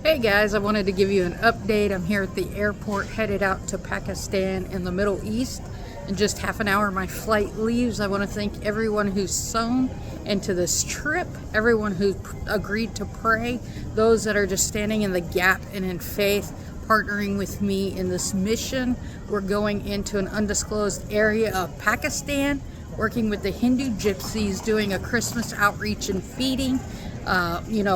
Hey guys, I wanted to give you an update. I'm here at the airport headed out to Pakistan in the Middle East. In just half an hour my flight leaves. I want to thank everyone who's sown into this trip, everyone who agreed to pray, those that are just standing in the gap and in faith, partnering with me in this mission. We're going into an undisclosed area of Pakistan, working with the Hindu gypsies, doing a Christmas outreach and feeding.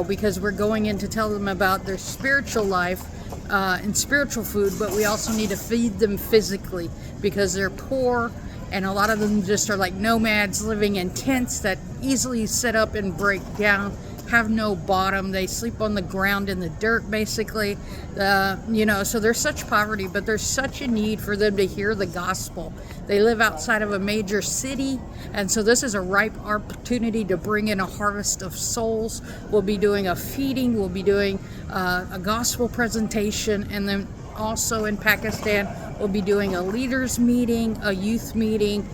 Because we're going in to tell them about their spiritual life and spiritual food, but we also need to feed them physically because they're poor, and a lot of them just are like nomads living in tents that easily set up and break down, have no bottom. They sleep on the ground in the dirt basically. So there's such poverty, but there's such a need for them to hear the gospel. They live outside of a major city, and so this is a ripe opportunity to bring in a harvest of souls. We'll be doing a feeding, we'll be doing a gospel presentation, and then also in Pakistan we'll be doing a leaders meeting, a youth meeting,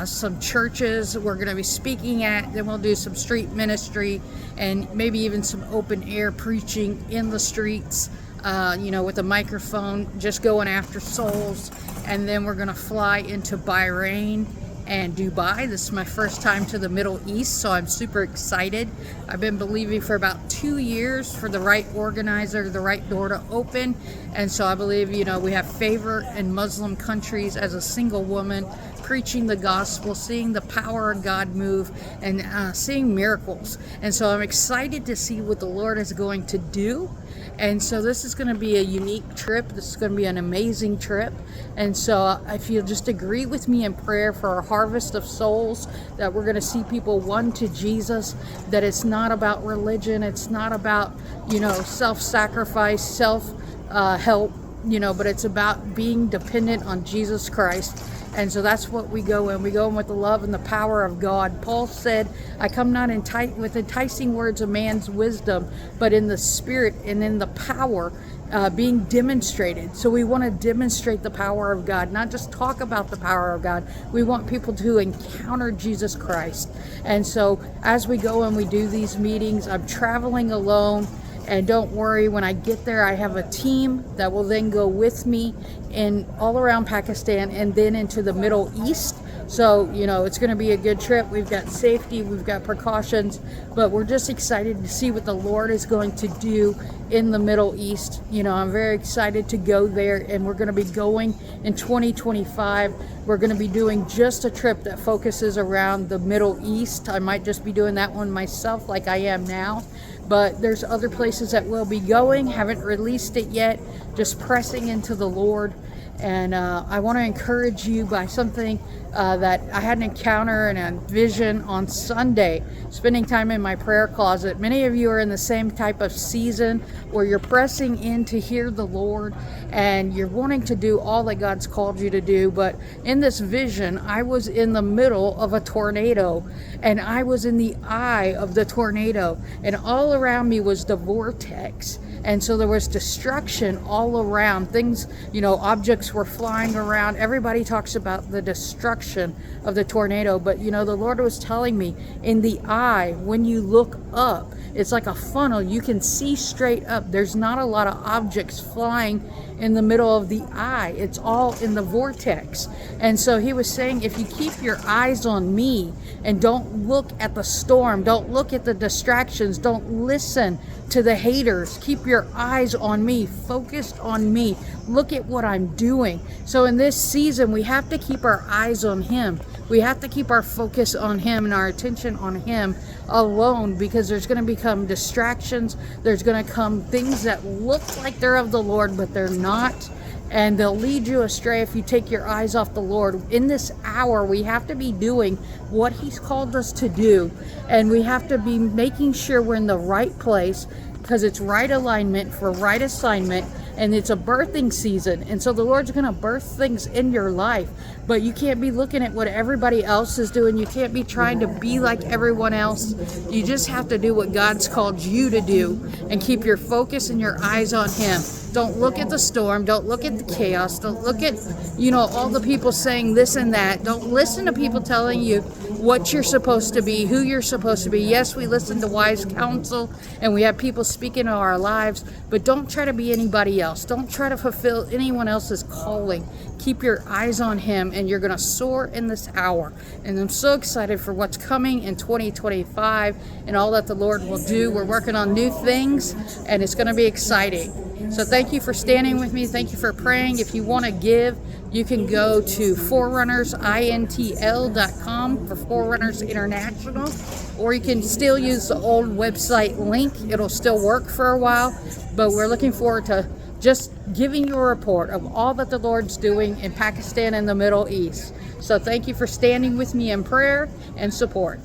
some churches we're going to be speaking at. Then we'll do some street ministry and maybe even some open air preaching in the streets, with a microphone, just going after souls. And then we're going to fly into Bahrain and Dubai. This is my first time to the Middle East, so I'm super excited. I've been believing for about 2 years for the right organizer, the right door to open. And so I believe, we have favor in Muslim countries as a single woman, preaching the gospel, seeing the power of God move, and seeing miracles. And so I'm excited to see what the Lord is going to do. And so this is going to be a unique trip. This is going to be an amazing trip. And so if you'll just agree with me in prayer for a harvest of souls, that we're going to see people won to Jesus, that it's not about religion, it's not about, self-sacrifice, self-help, but it's about being dependent on Jesus Christ. And so that's what we go in. We go in with the love and the power of God. Paul said, I come not with enticing words of man's wisdom, but in the spirit and in the power being demonstrated. So we want to demonstrate the power of God, not just talk about the power of God. We want people to encounter Jesus Christ. And so as we go and we do these meetings, I'm traveling alone. And don't worry, when I get there, I have a team that will then go with me in all around Pakistan and then into the Middle East. So, it's going to be a good trip. We've got safety, we've got precautions, but we're just excited to see what the Lord is going to do in the Middle East. I'm very excited to go there, and we're going to be going in 2025. We're going to be doing just a trip that focuses around the Middle East. I might just be doing that one myself like I am now. But there's other places that we'll be going. Haven't released it yet. Just pressing into the Lord. And I want to encourage you by something that I had an encounter and a vision on Sunday, spending time in my prayer closet. Many of you are in the same type of season where you're pressing in to hear the Lord and you're wanting to do all that God's called you to do. But in this vision, I was in the middle of a tornado, and I was in the eye of the tornado, and all around me was the vortex. And so there was destruction all around. Things, objects were flying around. Everybody talks about the destruction of the tornado. But, the Lord was telling me, in the eye, when you look up, it's like a funnel. You can see straight up. There's not a lot of objects flying in the middle of the eye. It's all in the vortex. And so he was saying, if you keep your eyes on me and don't look at the storm, don't look at the distractions, don't listen to the haters, keep your eyes on me, focused on me, look at what I'm doing. So in this season, we have to keep our eyes on him. We have to keep our focus on him and our attention on him alone, because there's going to become distractions. There's going to come things that look like they're of the Lord, but they're not. And they'll lead you astray if you take your eyes off the Lord. In this hour, we have to be doing what he's called us to do. And we have to be making sure we're in the right place, because it's right alignment for right assignment. And it's a birthing season. And so the Lord's going to birth things in your life. But you can't be looking at what everybody else is doing. You can't be trying to be like everyone else. You just have to do what God's called you to do and keep your focus and your eyes on him. Don't look at the storm. Don't look at the chaos. Don't look at, all the people saying this and that. Don't listen to people telling you what you're supposed to be, who you're supposed to be. Yes, we listen to wise counsel and we have people speaking in our lives, but don't try to be anybody else. Don't try to fulfill anyone else's calling. Keep your eyes on Him, and you're going to soar in this hour. And I'm so excited for what's coming in 2025 and all that the Lord will do. We're working on new things, and it's going to be exciting. So thank you for standing with me. Thank you for praying. If you want to give, you can go to forerunnersintl.com for Forerunners International, or you can still use the old website link. It'll still work for a while, but we're looking forward to just giving you a report of all that the Lord's doing in Pakistan and the Middle East. So thank you for standing with me in prayer and support.